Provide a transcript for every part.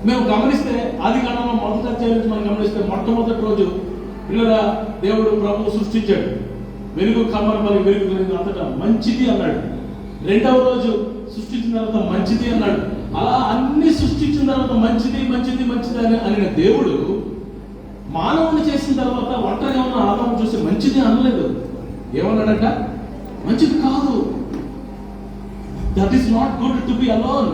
మేము గమనిస్తే ఆది కాలంలో మొదటి అధ్యాయం మనం గమనిస్తే మొట్టమొదటి రోజు పిల్లల దేవుడు ప్రభు సృష్టించాడు. వెలుగు కమరమని వెలుగు కలిగింది అంతటా మంచిది అన్నాడు. రెండవ రోజు సృష్టించిన తర్వాత మంచిది అన్నాడు. అలా అన్ని సృష్టించిన తర్వాత మంచిది మంచిది మంచిది అని అనిన దేవుడు మానవుని చేసిన తర్వాత ఒంటరిగా ఉన్న ఆదాము చూసి మంచిది అనలేదు. ఏమన్నాడట? మంచిది కాదు, that is not good to be alone.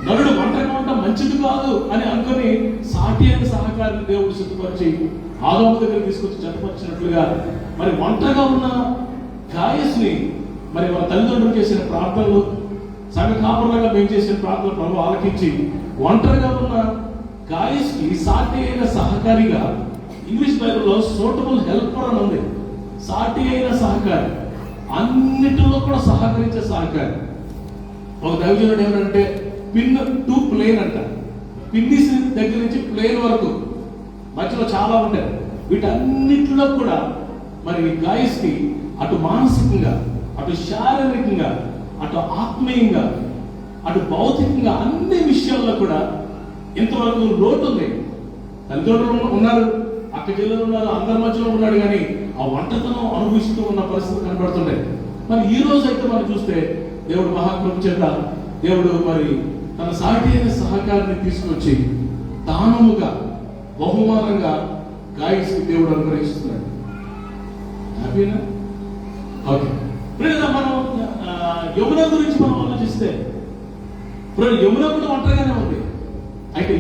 నరుడు ఒంటరిగా ఉంటా మంచిది కాదు అని అనుకుని సాటి అయిన సహకారాన్ని దేవుడు సిద్ధపరిచి ఆదాము దగ్గర తీసుకొచ్చి జతపరిచినట్లుగా మరి ఒంటరిగా ఉన్న గాయస్ని మరి వాళ్ళ తల్లిదండ్రులు చేసిన ప్రార్థనలు, సంఘ కాపురులుగా మేము చేసిన ప్రార్థనలు ప్రభు ఆలకించి ఒంటరిగా ఉన్న గాయస్కి సాటి అయిన సహకారిగా, ఇంగ్లీష్ బైబిల్లో సూటబుల్ హెల్పర్ అని ఉంది. సాటి అయిన సహకారి, అన్నిటిలో కూడా సహకరించే సహకారి. ఒక దైవజనుడు ఏమంటే పిన్ టు ప్లేన్ అంట. పిన్నిస్ దగ్గర నుంచి ప్లేన్ వరకు మధ్యలో చాలా ఉంటాయి. వీటన్నిటిలో కూడా మరి గాయస్కి అటు మానసికంగా, అటు శారీరకంగా, అటు ఆత్మీయంగా, అటు భౌతికంగా అన్ని విషయాల్లో కూడా ఇంతవరకు లోటు ఉంది. తల్లిదండ్రులు ఉన్నారు, అక్క చెల్లెలు ఉన్నారు, అందరి మధ్యలో ఉన్నాడు, కానీ ఆ ఒంటరితనం అనుభవిస్తూ ఉన్న పరిస్థితి కనబడుతుండే. మరి ఈ రోజు అయితే మనం చూస్తే దేవుడు మహాకృప చేత దేవుడు మరి తన సాటి అయిన సహకారాన్ని తీసుకొచ్చి దానముగా బహుమానంగా గాయస్కి దేవుడు అనుగ్రహిస్తున్నాడు. హ్యాపీనా? ఓకే. మనం యమున గురించి మనం ఆలోచిస్తే ఇప్పుడు యమున కూడా ఒంటరిగానే ఉంది. అయితే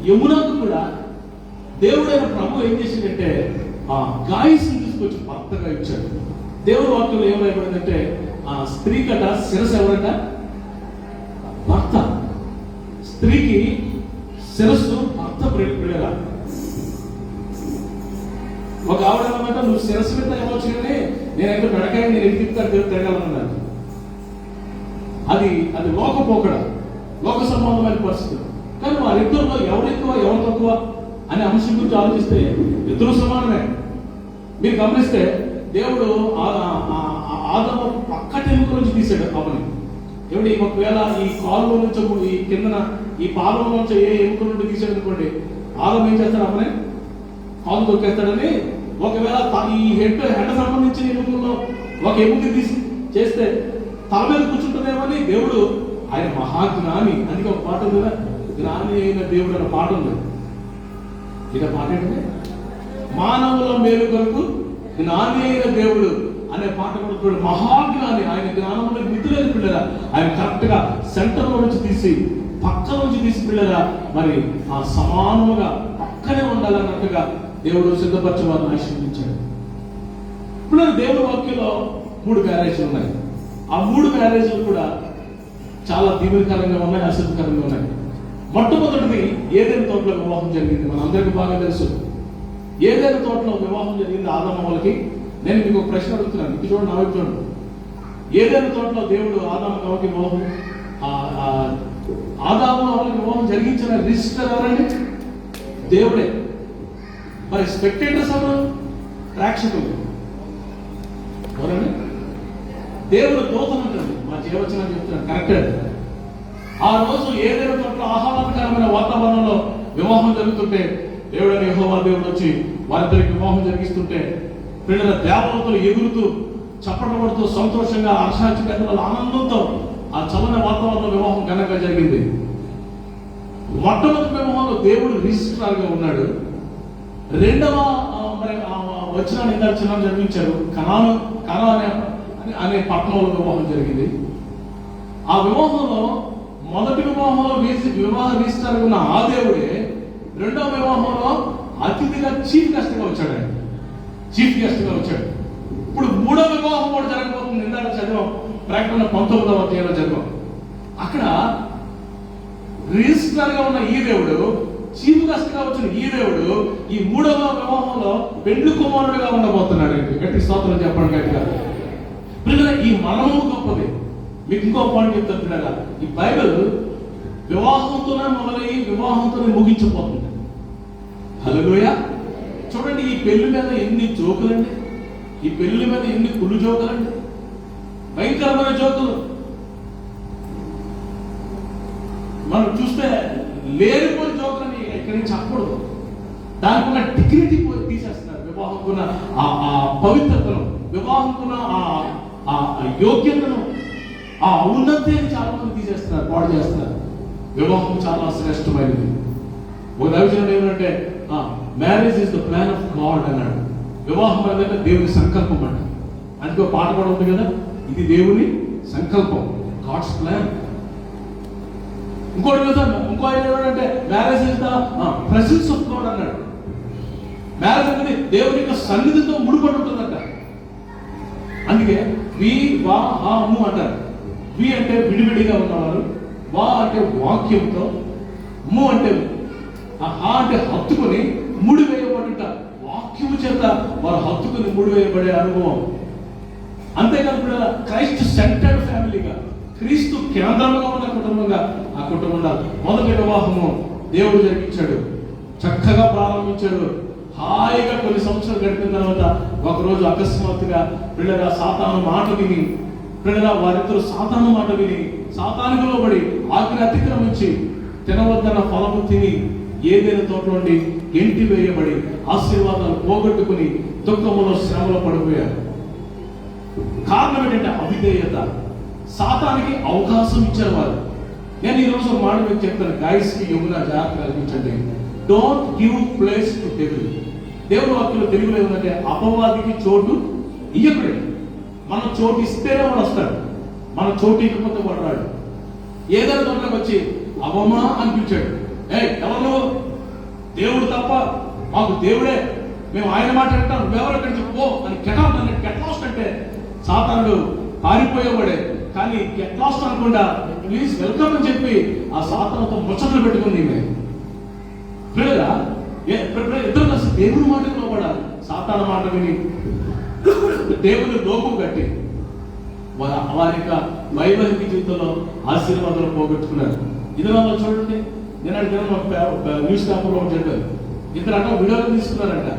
యమునకు కూడా దేవుడైన ప్రభు ఏం చేసిందంటే ఆ గాయస్ని తీసుకొచ్చి భర్తగా ఇచ్చాడు. దేవుడు వాక్యంలో ఏం రాయబడిందంటే ఆ స్త్రీ కట శిరస్సు ఎవరంట? భర్త. స్త్రీకి శిరస్సు భర్త ప్రియురా. ఒక ఆవిడ అన్నమాట, నువ్వు శిరస్సు మీద ఏమొచ్చు కానీ నేనైతే మెడకాయ నేను ఎదిగిస్తాను తిరగాలన్నాడు. అది లోకపోకడ, లోక సంబంధమైన పరిస్థితి. కానీ వారిద్దరిలో ఎవరు ఎక్కువ ఎవరు తక్కువ అనే అంశం గురించి ఆలోచిస్తే ఇద్దరు సమానమే. మీరు గమనిస్తే దేవుడు ఆదాము పక్కటి ఎముక నుంచి తీసాడు అవని. ఏమిటి? ఒకవేళ ఈ కాలులో నుంచి ఈ కిందన ఈ పాలలో నుంచి ఏ ఎముక నుండి తీసాడు అనుకోండి, ఆదాము ఏం చేస్తాడు? అవనే కాలు తొక్కేస్తాడని. ఒకవేళ ఈ హెడ్ సంబంధించిన ఎముకల్లో ఒక ఎముక తీసి చేస్తే తల మీద కూర్చుంటుందేమని దేవుడు, ఆయన మహాజ్ఞాని. అందుకే ఒక పాట ఉంది కదా, జ్ఞాని అయిన దేవుడు అన్న పాట ఉంది. ఇదే పాట ఏంటంటే మానవుల మేలు కొరకు జ్ఞాని అయిన దేవుడు అనే పాట కూడా మహాజ్ఞాని. ఆయన జ్ఞానంలో మితిలేదు పిల్లరా. ఆయన కరెక్ట్ గా సెంటర్ లో నుంచి తీసి పక్క నుంచి తీసి పిల్లరా మరి ఆ సమానముగా పక్కనే ఉండాలన్నట్టుగా దేవుడు సిద్ధపరిచే వారిని ఆశీర్వదించాడు. ఇప్పుడు దేవుడి వాక్యంలో 3 మ్యారేజ్లు ఉన్నాయి. ఆ 3 మ్యారేజ్లు కూడా చాలా దీవెనకరంగా ఉన్నాయి, ఆశీర్వదకరంగా ఉన్నాయి. మొట్టమొదటిది ఏదైనా తోటలో వివాహం జరిగింది. మన అందరికీ బాగా తెలుసు. ఏదైనా తోటలో వివాహం జరిగింది ఆదాము వాళ్ళకి. నేను మీకు ఒక ప్రశ్న అడుగుతున్నాను, ఇది చూడండి, నా వైపు చూడండి. ఏదైనా తోటలో దేవుడు ఆదాము వాళ్ళకి వివాహం, ఆదాము వాళ్ళకి వివాహం జరిగించిన రిజిస్టర్ ఎవరండి? దేవుడే. మరి స్పెక్టేటర్స్ ఎవరు? ప్రేక్షకులు. ఎవరండి? దేవుడు దూతలు ఉంటుంది. మా జీవచనం చెప్తున్నాను, కరెక్టే. ఆ రోజు ఏదైనా చోట్ల ఆహ్లాదకరమైన వాతావరణంలో వివాహం జరుగుతుంటే దేవుడని యెహోవా దేవుడు వచ్చి వారిద్దరికి వివాహం జరిగిస్తుంటే పిల్లల దేవతలు ఎగురుతూ చప్పట్లు పడుతూ సంతోషంగా హర్షాచికల ఆనందంతో ఆ చల్లని వాతావరణంలో వివాహం ఘనంగా జరిగింది. మొట్టమొదటి వివాహంలో దేవుడు రిజిస్ట్రార్ గా ఉన్నాడు. రెండవ వచనాన్ని ఇందాక చిన్న జరిగించారు. కనా అనే పట్టణంలో వివాహం జరిగింది. ఆ వివాహంలో మొదటి వివాహంలో వివాహ రిజిస్టర్ ఉన్న ఆ దేవుడే రెండవ వివాహంలో అతిథిగా చీఫ్ గెస్ట్ గా వచ్చాడు. ఆయన చీఫ్ గెస్ట్ గా వచ్చాడు. ఇప్పుడు మూడవ వివాహం కూడా జరగబోతుంది. ఇందాక చదివాం, ప్రకటన 19వ అధ్యాయంలో చదివాం. అక్కడ రిజిస్టర్ గా ఉన్న ఈ దేవుడు, చీఫ్ గెస్ట్ గా వచ్చిన ఈ దేవుడు ఈ మూడవ వివాహంలో పెండ్లి కుమారుడుగా ఉండబోతున్నాడు. గట్టి స్తోత్రం చెప్పండి గట్టిగా. పిల్లల ఈ మనము గొప్పది. మీకు ఇంకో పాయింట్ చెప్తాను పిల్లల, ఈ బైబిల్ వివాహంతోనే మొదలై వివాహంతోనే ముగించిపోతుంది. హల్లెలూయా. చూడండి, ఈ పెళ్లి మీద ఎన్ని జోకులండి, ఈ పెళ్లి మీద ఎన్ని కుళ్ళు జోకులండి, భయంకరమైన జోకులు. మనం చూస్తే లేనిపోని జోకులని ఎక్కడి నుంచి చెప్పకూడదు. దానికి ఉన్న డిగ్నిటీ తీసేస్తున్నారు. వివాహంకున్న ఆ పవిత్రతను, వివాహంకున్న ఆ యోగ్యతను, ఆ ఔన్నత్యాన్ని చాలా మంది తీసేస్తున్నారు, పాడు చేస్తున్నారు. వివాహం చాలా శ్రేష్టమైనది. ఒక దైవజనుడు ఏమంటే marriage is the plan of God అన్నాడు. వివాహం అనేది దేవుని సంకల్పం అంట. అందుకే ఒక పాట కూడా ఉంది కదా, ఇది దేవుని సంకల్పం, గాడ్స్ ప్లాన్. ఇంకో ఆయన ఏమంటే marriage is the presence of God అన్నాడు. మ్యారేజ్ అనేది దేవుని యొక్క సన్నిధితో ముడిపడి ఉంటుందంట. అందుకే వి వా హా ము అంటారు. వి అంటే విడివిడిగా ఉన్నవారు, వా అంటే వాక్యంతో, ము అంటే హా అంటే హత్తుకుని ముడి వేయబడుట, వాక్యము చేత వారు హత్తుకుని ముడి వేయబడే అనుభవం. అంతేకాదు క్రైస్ట్ సెంటర్డ్ ఫ్యామిలీగా, క్రీస్తు కేంద్రంగా ఉన్న కుటుంబంగా ఆ కుటుంబంలో మొదటి వివాహము దేవుడు జరిగించాడు. చక్కగా ప్రారంభించాడు. హాయిగా కొన్ని సంవత్సరాలు గడిపిన తర్వాత ఒకరోజు అకస్మాత్తుగా పిల్లగా సాతాను మాట విని, పిల్లగా వారిద్దరు సాతాను మాట విని సాతానుకు లోబడి ఆజ్ఞ అతిక్రమించి తినవద్దన్న ఫలము తిని ఏదైనా తోటలోండి గెంటి వేయబడి ఆశీర్వాదాలు పోగొట్టుకుని దుఃఖములో శ్రమలో పడిపోయారు. కారణం ఏంటంటే అవిధేయత. సాతానికి అవకాశం ఇచ్చారు వారు. నేను ఈరోజు ఒక మాట మీకు చెప్తాను, గాయస్కి యువన జాగ్రత్త కల్పించండి. Don't give place to devil. దేవుని వాక్యంలో తెలుగులో ఏమంటే అపవాదికి చోటు ఇయ్యకూడదు. మనం చోటు ఇస్తేనే వాడు వస్తాడు, మనం చోటు ఇవ్వకపోతే వాడు రాడు. ఏదైనా తోటలోకి వచ్చి అవమా అనిపించాడు, ఎవరు దేవుడు తప్ప మాకు దేవుడే, మేము ఆయన మాట అంటాం, నువ్వెవరు కంటే పో అని కెట్లాస్ట్ అంటే సాతానుడు పారిపోయేవాడే. కానీ కెట్లాస్ట్ అనకుండా ప్లీజ్ వెల్కమ్ అని చెప్పి ఆ సాతానుతో ముచ్చట్లు పెట్టుకుంది. ఇద్దరు కలిసి దేవుని మాటకు లోపడాలి. సాతాను మాట విని దేవుని లోపం కట్టి వారి యొక్క వైవాహిక జీవితంలో ఆశీర్వాదాలు పోగొట్టుకున్నారు. ఇదిలో చూడండి, నేను న్యూస్ పేపర్లో చెప్పాను, ఇద్దరు అట విడాకులు తీసుకున్నారంట.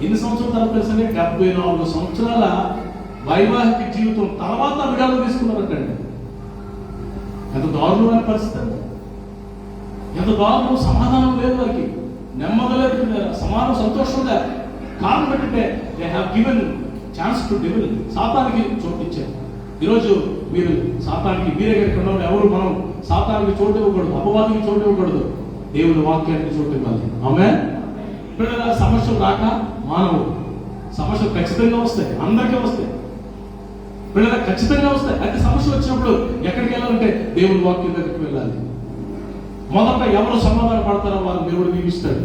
ఎన్ని సంవత్సరాల తర్వాత తెలుసండి? 74 సంవత్సరాల వైవాహిక జీవితం తర్వాత విడాకులు తీసుకున్నారంటండి. ఎంత దారుణమైన పరిస్థితి, ఎంత దారుణం. సమాధానం లేదు వారికి, నెమ్మది లేదు, సమాధానం సంతోషం లేదు. కారణం ఏంటంటే they have given chance to devil. సాతానికి చోటు ఇచ్చారు. ఈరోజు మీరు సాతానికి మీరే కనుక ఎవరు మనం సాతానికి చోటు ఇవ్వకూడదు, అపవాదికి చోటు ఇవ్వకూడదు, దేవుని వాక్యానికి చోటు ఇవ్వాలి. ఆమేన్. పిల్లల సమస్యలు రాక మానవు, సమస్యలు ఖచ్చితంగా వస్తాయి, అందరికీ వస్తాయి, పిల్లలకు ఖచ్చితంగా వస్తాయి. అయితే సమస్య వచ్చినప్పుడు ఎక్కడికి వెళ్ళాలంటే దేవుని వాక్యం దగ్గరికి వెళ్ళాలి. మొదట ఎవరు సమాధాన పడతారో వారిని దేవుడు దీవిస్తాడు.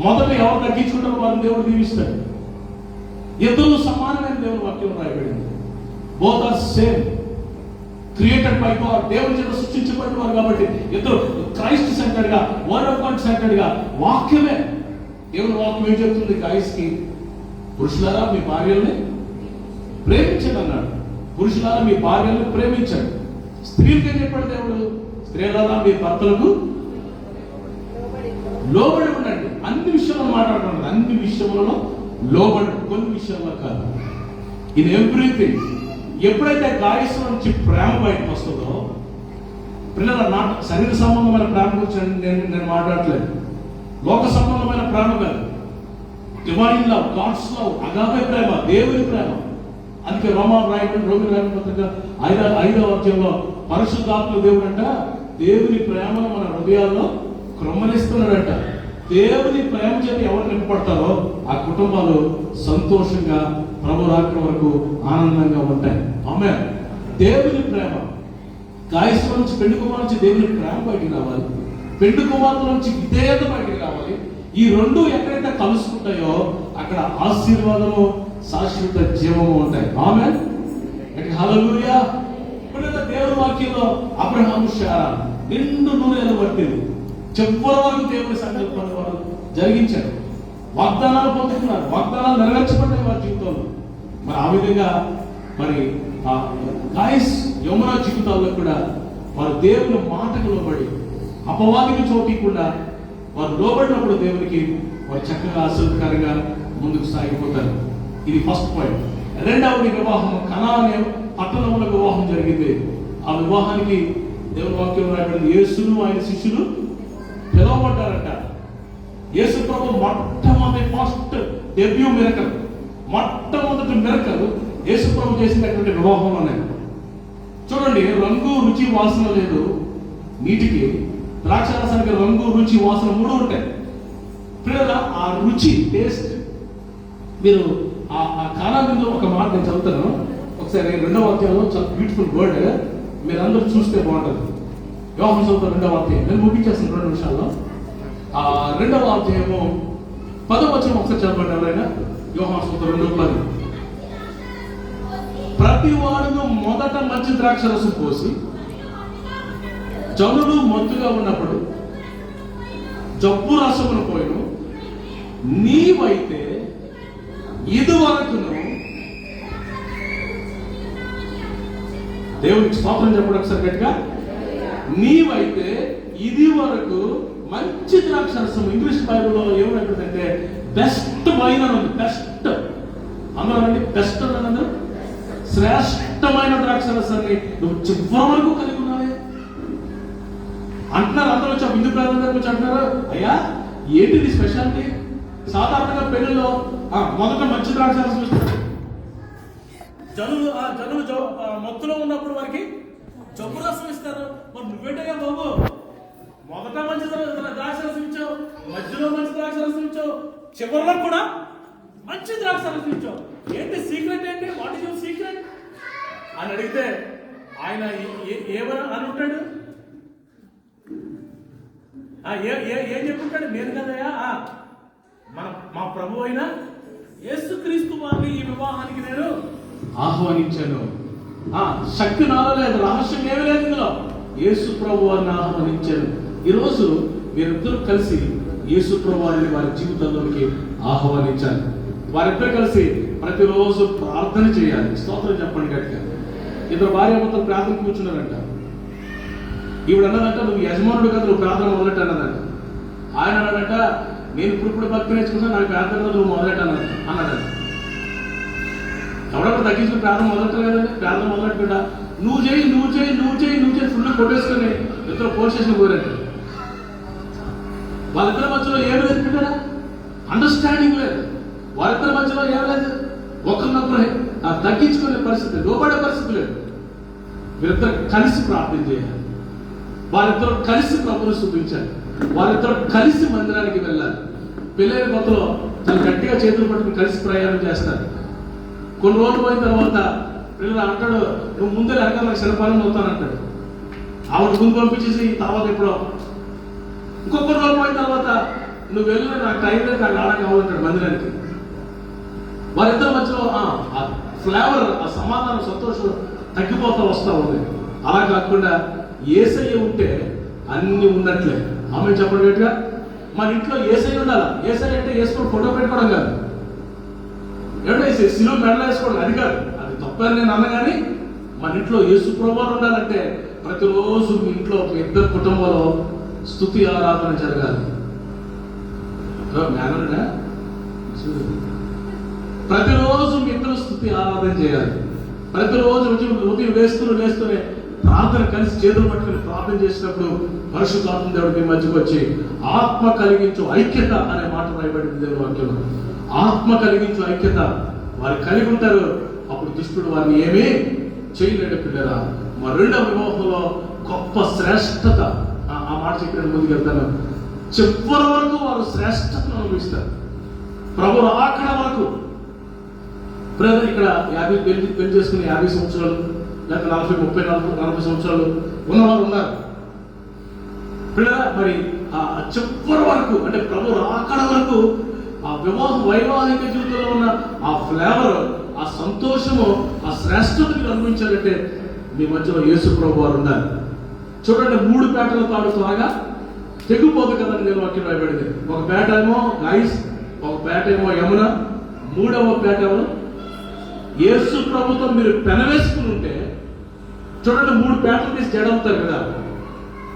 మొదట ఎవరు తగ్గించుకుంటారో వారిని దేవుడు దీవిస్తాడు. ఇద్దరు సమానమైన దేవుని వాక్యం రాయబడింది. Both are same, created by God. దేవుని చేత సృష్టించబడిన వారు కాబట్టి ఇద్దరు క్రైస్ట్ సెంటర్డ్ గా, వర్డ్ ఆఫ్ గాడ్ సెంటర్డ్ గా వాక్యమే. దేవుని వాక్యం ఏం చెప్తుంది? గాయస్కి పురుషులారా మీ భార్యల్ని ప్రేమించండి అన్నాడు. పురుషులారా మీ భార్యల్ని ప్రేమించండి. స్త్రీలకి ఏం చెప్పాడు దేవుడు? స్త్రీలారా మీ భర్తలకు లోబడి ఉండండి. అన్ని విషయంలో మాట్లాడుతున్నాడు, అన్ని విషయంలో లోబడి, కొన్ని విషయంలో కాదు. In everything. ఎప్పుడైతే గాయస్సు నుంచి ప్రేమ బయటకు వస్తుందో, పిల్లల నా శరీర సంబంధమైన ప్రేమ గురించి నేను మాట్లాడట్లేదు, లోక సంబంధమైన ప్రేమ కాదు, divine love, God's love, agape ప్రేమ, దేవుని ప్రేమ. అందుకే రోమన్ రాయబడిన పత్రిక 5వ అధ్యాయంలో పరిశుద్ధాత్మ దేవుడు అంట దేవుని ప్రేమను మన హృదయాల్లో క్రమలిస్తున్నాడంట. దేవుని ప్రేమ చేత ఎవరు నింపబడతారో ఆ కుటుంబాలు సంతోషంగా ప్రభు రాత్రి వరకు ఆనందంగా ఉంటాయి. ఆమేన్. దేవుని ప్రేమ, గాయస్సు నుంచి పెళ్లి కుమార్ నుంచి దేవుని ప్రేమ బయటికి రావాలి, పెళ్లి కుమార్తె నుంచి విధేయత బయటికి రావాలి. ఈ రెండు ఎక్కడైతే కలుసుకుంటాయో అక్కడ ఆశీర్వాదము, శాశ్వత జీవము ఉంటాయి. ఆమేన్. హల్లెలూయా. దేవుని వాక్యంలో అబ్రహాము శారా నిండు నూనెలు పట్టింది, చివరి వరకు దేవుని సంకల్పాన్ని వారు జరిగించారు, వాగ్దానాలు పొందుతున్నారు, వాగ్దానాలు నెరవేర్చబడ్డాయి వారి జీవితంలో. మరి ఆ విధంగా మరి ఆ గాయస్ యమున జీవితాల్లో కూడా వారు దేవుని మాటకు లోబడి అపవాదికి చోటికుండా వారు లోబడినప్పుడు దేవునికి వారు చక్కగా ఆశీర్వదకరంగా ముందుకు సాగిపోతారు. ఇది ఫస్ట్ పాయింట్. రెండవది వివాహం. కనా అనే పట్టణంలో వివాహం జరిగింది. ఆ వివాహానికి దేవుని వాక్యం రాయబడింది, యేసును ఆయన శిష్యులు పిలువబడ్డారంట. యేసు ప్రభు మొట్టమొదటి ఫస్ట్ డెబ్యూ మిరకల్, మొట్టమొదటి మిరకల్ యేసు ప్రభు చేసినటువంటి వివాహంలోనే. చూడండి, రంగు రుచి వాసన లేదు నీటికి, ద్రాక్షారసానికి రంగు రుచి వాసన మూడు ఉంటాయి. పిల్లల ఆ రుచి టేస్ట్, మీరు ఆ కాలాల్లో ఒక మాట నేను చదువుతాను ఒకసారి. 2వ అధ్యాయంలో చాలా బ్యూటిఫుల్ వర్డ్, మీరందరూ చూస్తే బాగుంటుంది. యోహాను సువార్త 2వ అధ్యాయం, నేను ముగించేస్తాను 2 నిమిషాల్లో. 2వ అధ్యాయము 10వ వచనం ఒకసారి చదవండి ఎవరైనా. యోహాను సువార్త 2:10. ప్రతి వాడును మొదట మంచి ద్రాక్షరసం పోసి జనులు మత్తుగా ఉన్నప్పుడు జబ్బు రసమును పోయిను, నీవైతే ఇదివరకును, దేవునికి స్తోత్రం చెప్పడం ఒకసారి గట్టిగా, నీవైతే ఇది వరకు మంచి ద్రాక్షరసం, ఇంగ్లీష్ బైబిల్లో ఏమంటుందంటే బెస్ట్ వైన్ అని ఉంది. బెస్ట్ అందులో బెస్ట్ అన్నది శ్రేష్టమైన ద్రాక్షరసాన్ని నువ్వు చివరి వరకు కలిగి ఉన్నావే అంటున్నారు. అందరూ వచ్చి బిందు ప్రాంతం దగ్గర వచ్చి అంటున్నారు, అయ్యా ఏంటిది స్పెషాలిటీ? సాధారణంగా పెళ్లిలో మొదట మంచి ద్రాక్షరసం ఇస్తారు. జనులు మత్తులో ఉన్నప్పుడు వారికి జబ్బు రసం ఇస్తారు. మరి నువ్వేంటయ్యా బాబు, మొదట మంచి ద్రాక్షరసం ఇచ్చావు, మధ్యలో మంచి ద్రాక్షరసం ఇచ్చావు, చివరిలో కూడా మంచి ద్రాక్షరసం ఇచ్చావు, ఏంటి సీక్రెట్ ఏంటి? వాట్ ఇస్ యువర్ సీక్రెట్ అని అడిగితే ఆయన ఏమని అని ఉంటాడు, ఏం చెప్పుంటాడు? నేను కదయ్యా మా ప్రభు అయిన యేసుక్రీస్తు వారిని ఈ వివాహానికి నేను ఆహ్వానించాను. శక్తి నాలో లేదు, రహస్యం ఏమీ లేదు ఇందులో. యేసు ప్రభు వారిని ఆహ్వానించాను. ఈరోజు మీరిద్దరూ కలిసి యేసు ప్రభు వారిని వారి జీవితంలోకి ఆహ్వానించాలి. వారిద్దరు కలిసి ప్రతిరోజు ప్రార్థన చేయాలి. స్తోత్రం చెప్పండి గట్టిగా. ఇద్దరు భార్యాభర్తలు ప్రార్థన కూర్చున్నారంట. ఈవిడ అన్నదంట, నువ్వు యజమానుడు కదా, నువ్వు ప్రార్థన మొదలెట్టు అన్నదంట. ఆయన అన్నాడంట, నేను ఇప్పుడు భక్తి నేర్చుకున్నా, నాకు ప్రార్థన నువ్వు మొదలెట్టు అన్నాడంట. ఎవడప్పుడు తగ్గించుకుని ప్రార్థన మొదలెట్టలేదండి. ప్రార్థన మొదలెట్టుకుంటా నువ్వు చేయి ఫుల్ కొట్టేసుకొని ఇద్దరు పోలీస్ స్టేషన్ పోయారంట. వాళ్ళిద్దరి మధ్యలో ఏమి లేదు పెట్టారా, అండర్స్టాండింగ్ లేదు. వారిద్దరి మధ్యలో ఏం లేదు, ఒకరినొకరు తగ్గించుకునే పరిస్థితి, లోబడే పరిస్థితి లేదు. వీరిద్దరు కలిసి ప్రార్థన చేయాలి. వారిద్దరు కలిసి ప్రభుని చూపించాలి. వారిద్దరు కలిసి మందిరానికి వెళ్ళాలి. పెళ్ళైన కొత్తలో చాలా గట్టిగా చేతులు పట్టుకుని కలిసి ప్రయాణం చేస్తారు. కొన్ని రోజులు పోయిన తర్వాత పిల్లలు అంటాడు, నువ్వు ముందే లేక నాకు శిల్పాలను అవుతానంటాడు. ఆవిడ ముందు పంపించేసి తర్వాత ఇప్పుడు ఇంకొక రోజు పోయిన తర్వాత నువ్వు వెళ్ళి నాకు టైం లేదు, నాకు ఆడడానికి కావాలంటాడు మందిరానికి. వారిద్దరి మధ్యలో ఆ ఫ్లేవర్, ఆ సమాధానం, సంతోషం తగ్గిపోతా వస్తూ ఉంది. అలా కాకుండా యేసయ్య ఉంటే అన్ని ఉన్నట్లే. ఆమె చెప్పడం గట్టిగా, మన ఇంట్లో యేసయ్య ఉండాలి. యేసయ్య అంటే వేసుకొని ఫోటో పెట్టుకోవడం కాదు, ఏమంటే సిలువ మెడలో వేసుకోవడం అది కాదు, అది తప్పని నేను అన్నగాని మన ఇంట్లో యేసు ప్రభువారు ఉండాలంటే ప్రతిరోజు మీ ఇంట్లో మీ ఇద్దరు కుటుంబంలో స్తుతి ఆరాధన జరగాలి. ప్రతిరోజు మీ ఇద్దరు స్తుతి ఆరాధన చేయాలి. ప్రతిరోజు ఉదయం లేస్తూనే ప్రార్థన కలిసి చేతులు పట్టుకుని ప్రార్థన చేసినప్పుడు పరిశుద్ధాత్మ దేవుడు మీ మధ్యకు వచ్చి ఆత్మ కలిగించు ఐక్యత అనే మాట రాయబడింది దేవుని వాక్యంలో. ఆత్మ కలిగించు ఐక్యత వారు కలిగి ఉంటారు. అప్పుడు దుష్టుడు వారిని ఏమీ చేయలేడు. పిల్లరా, మా రెండవ వివాహంలో గొప్ప శ్రేష్టత, ఆ మాట చెప్పిన ముందుకు వెళ్తాను. చివరి వరకు వారు శ్రేష్టతను అనుభవిస్తారు, ప్రభు రాకడ వరకు. బ్రదర్ ఇక్కడ 50 పెళ్లి చేసుకుని 50 సంవత్సరాలు లేక 40, 30, 40 సంవత్సరాలు ఉన్నవారు ఉన్నారు. పిల్లరా, మరి ఆ చివరి వరకు అంటే ప్రభు రాకడ వరకు ఆ వైవాహిక జీవితంలో ఉన్న ఆ ఫ్లేవర్, ఆ సంతోషము, ఆ శ్రేష్టత మీరు అనుభవించాలంటే మీ మధ్యలో యేసు ప్రభు వారు ఉండాలి. చూడండి, 3 పేటల తాడు త్వరగా తెగిపోదు కదండి నేను వాక్యం రాయబడింది. ఒక పేట ఏమో ఐస్, ఒక పేట ఏమో యమున, 3వ పేట ఏమో యేసు ప్రభుతో మీరు పెనవేసుకుని ఉంటే చూడండి, 3 పేటలు తీసి జడ అవుతారు కదా.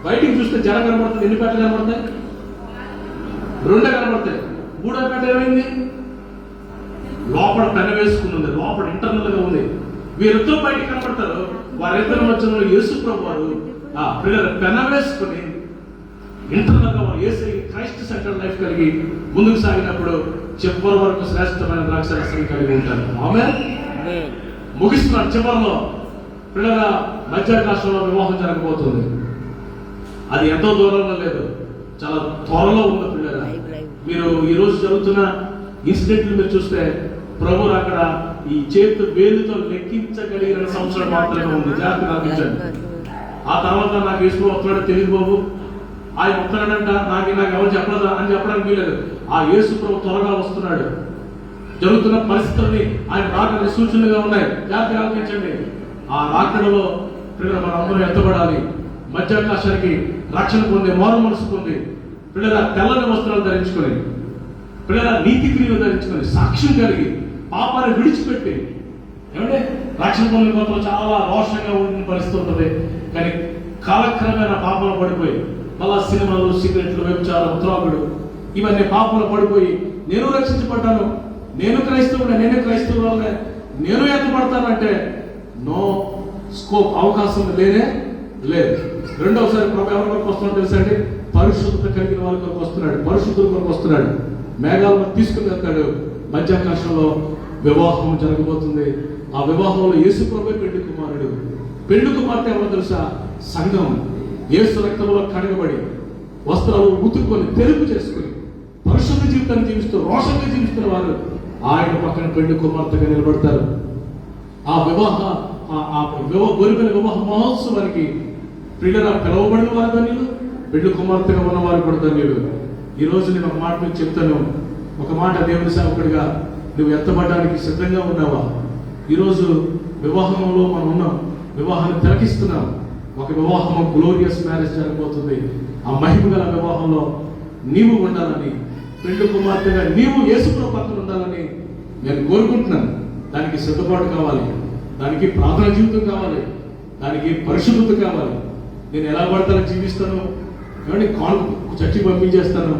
బయటికి చూస్తే జడ కనబడుతుంది. ఎన్ని పేటలు కనబడతాయి? 2 కనబడతాయి. 3వ పేట ఏమైంది? లోపల పెన వేసుకుని ఉంది, లోపల ఇంటర్నల్ గా ఉంది. వీరిద్దరు బయటికి కనబడతారు. వారిద్దరి మధ్యలో యేసు ప్రభు వారు పెన వేసుకుని ఇంటర్నల్గా వారు ఏసై క్రైస్ట్ సెంటర్ లైఫ్ కలిగి ముందుకు సాగినప్పుడు చివరి వరకు శ్రేష్టమైన ద్రాక్షరసం కలిగి ఉంటారు. ఆమె ముగిస్తున్నారు. చివరిలో పిల్లల మధ్యాకాశంలో వివాహం జరగబోతుంది. అది ఎంతో దూరంలో లేదు, చాలా త్వరలో ఉంది. పిల్లల మీరు ఈ రోజు జరుగుతున్న ఇన్సిడెంట్లు మీరు చూస్తే ప్రభు అక్కడ ఈ చేతు వేలుతో లెక్కించగలిగిన సంవత్సరం మాత్రమే ఉంది. జాగ్రత్తగా ఆలోచించండి. ఆ తర్వాత నాకు యేసు వస్తున్నాడో తెలియదు బాబు, ఆయన వస్తున్నాడంట, నాకు ఎవరు చెప్పలేదు అని చెప్పడానికి వీలేదు. ఆ యేసు ప్రభు త్వరగా వస్తున్నాడు. జరుగుతున్న పరిస్థితుల్ని ఆయన రాకడ సూచనలుగా ఉన్నాయి. జాగ్రత్తగా ఆలోచించండి. ఆ రాకడలో పిల్లలు మనం అందరూ ఎత్తబడాలి. మధ్యాకాశానికి రక్షణ పొంది, మారు మనసు పొంది, పిల్లల తెల్లని వస్త్రాలు ధరించుకొని, పిల్లల నీతి క్రియలు ధరించుకొని, సాక్ష్యం కలిగి, పాపాన్ని విడిచిపెట్టి, ఏమంటే రక్షణ పొందిన కొత్తలో చాలా రోషంగా ఉండిన పరిస్థితి ఉంటుంది. కానీ కాలక్రమేణ పాపంలో పడిపోయి మళ్ళా సినిమాలు, సిగరెట్లు, వ్యభిచారం, త్రాగుడు, ఇవన్నీ పాపంలో పడిపోయి నేను రక్షించబడ్డాను, నేను క్రైస్తవుడే, నేనే క్రైస్తవులే, నేను ఎత్తపడతానంటే నో స్కోప్, అవకాశం లేనే లేదు. రెండవసారి ప్రభు ఎవరి వరకు వస్తున్నాడు తెలుసా అండి? పరిశుద్ధత కలిగిన వారి కొరకు వస్తున్నాడు, పరిశుద్ధుల కొరకు వస్తున్నాడు. మేఘాలను తీసుకుని వెళ్తాడు. మధ్యాకాశంలో వివాహం జరగబోతుంది. ఆ వివాహంలో యేసు ప్రభు పెళ్లి కుమారుడు. పెళ్లి కుమార్తె ఎవరో తెలుసా? సంఘం. యేసు రక్తంలో కడగబడి, వస్త్రాలు ఉతుక్కొని, తెలుపు చేసుకుని, పరిశుద్ధ జీవితాన్ని జీవిస్తూ, రోషంగా జీవిస్తున్న వారు ఆయన పక్కన పెళ్లి కుమార్తెగా నిలబడతారు. ఆ గొరిపిన వివాహ మహోత్సవానికి పిల్లల పిలవబడిన వారు ధన్యులు, పెళ్లి కుమార్తెగా ఉన్నవారు కూడా ధన్యులు. ఈ రోజు నేను ఒక మాట మీకు చెప్తాను. ఒక మాట దేవుని సేవకుడిగా నువ్వు ఎత్తబడడానికి సిద్ధంగా ఉన్నావా? ఈరోజు వివాహంలో మనం ఉన్నాం, వివాహాన్ని తిలకిస్తున్నాం. ఒక వివాహం గ్లోరియస్ మ్యారేజ్ జరగబోతుంది. ఆ మహిమ గల వివాహంలో నీవు ఉండాలని, పెళ్లి కుమార్తెగా నీవు యేసుప్రభు పక్కన ఉండాలని నేను కోరుకుంటున్నాను. దానికి సిద్ధపాటు కావాలి, దానికి ప్రార్థన జీవితం కావాలి, దానికి పరిశుద్ధత కావాలి. నేను ఎలా పడతానో జీవిస్తాను, ఏమంటే చర్చికి పంపించేస్తాను,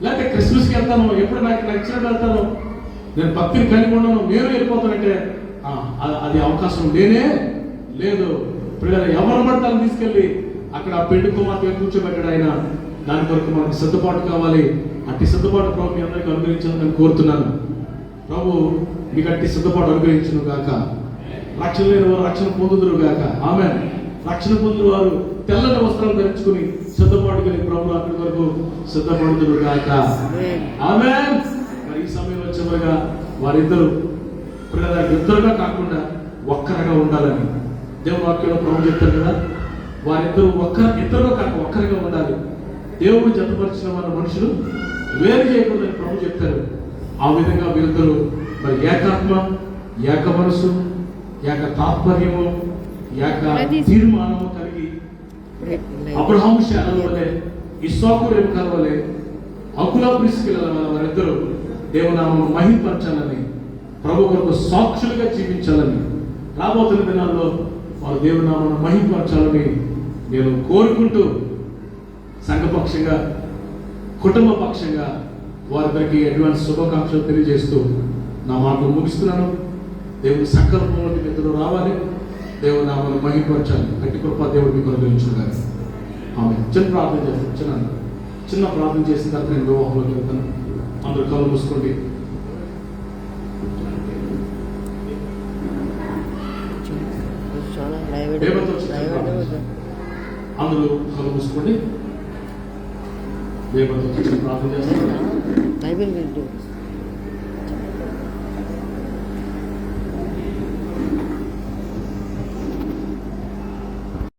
లేకపోతే క్రిస్మస్కి వెళ్తాను, ఎప్పుడు నాకు నచ్చినట్టు వెళ్తాను, నేను భక్తిని కలిగి ఉండను, నేను వెళ్ళిపోతానంటే అది అవకాశం లేనే లేదు. పిల్లలు ఎవరు పడతాను తీసుకెళ్ళి అక్కడ పెళ్లి కుమార్తె కూర్చోబెట్టాడు ఆయన. దాని కొరకు మనకు సిద్ధపాటు కావాలి. అట్టి సిద్ధపాటు ప్రభు మీ అందరికీ అనుగ్రహించాలని నేను కోరుతున్నాను. ప్రభు మీకు అట్టి సిద్ధపాటు అనుగ్రహించును గాక. రక్షణ లేని వారు రక్షణ పొందుదురు గాక. ఆమె రక్షణ పొందిన వారు తెల్లని వస్త్రాలు ధరించుకుని సిద్ధపాటు కలిగి ప్రభు అక్కడి వరకు సిద్ధపడుదురు గాక. ఆమె మరి ఈ సమయంలో చివరిగా వారిద్దరు పిల్లల ఇద్దరుగా కాకుండా ఒక్కరిగా ఉండాలని దేవుని వాక్యంలో ప్రభు చెప్తారు కదా. వారిద్దరు ఇద్దరుగా కాక ఒక్కరిగా ఉండాలి. దేవుడు జతపరిచిన మన మనుషులు వేరు చేయకూడదని ప్రభు చెప్తారు. ఆ విధంగా వీరిద్దరు మరి ఏకాత్మ, ఏక మనసు, ఏక తాత్పర్యము, ఏక తీర్మానము కలిగి అబ్రహాము శాఖల వలె, ఇస్సాకు రేఖల వలె, అకుల ప్రిస్కిల వారిద్దరూ దేవునామను మహిమపరచాలని, ప్రభు కొరకు సాక్షులుగా జీవించాలని, రాబోతున్న దినాల్లో వారు దేవునామను మహిమపరచాలని నేను కోరుకుంటూ సంఘపక్షంగా, కుటుంబ పక్షంగా వారిద్దరికి అడ్వాన్స్ శుభాకాంక్షలు తెలియజేస్తూ నా మాటలు ముగిస్తున్నాను. దేవుని సంకల్పం వంటి మిత్రులు రావాలి, దేవుని నామను మహిమపరచాలి. అట్టి కృప దేవుడు మీకు అనుగ్రహించుగారు. ఆమె చిన్న ప్రార్థన చేస్తాను. చిన్న ప్రార్థన చేసిన తర్వాత నేను వివాహంలోకి వెళ్తాను. అందరూ కళ్ళు మూసుకోండి. అందరూ కళ్ళు మూసుకోండి. ప్రార్థన చేస్తాను.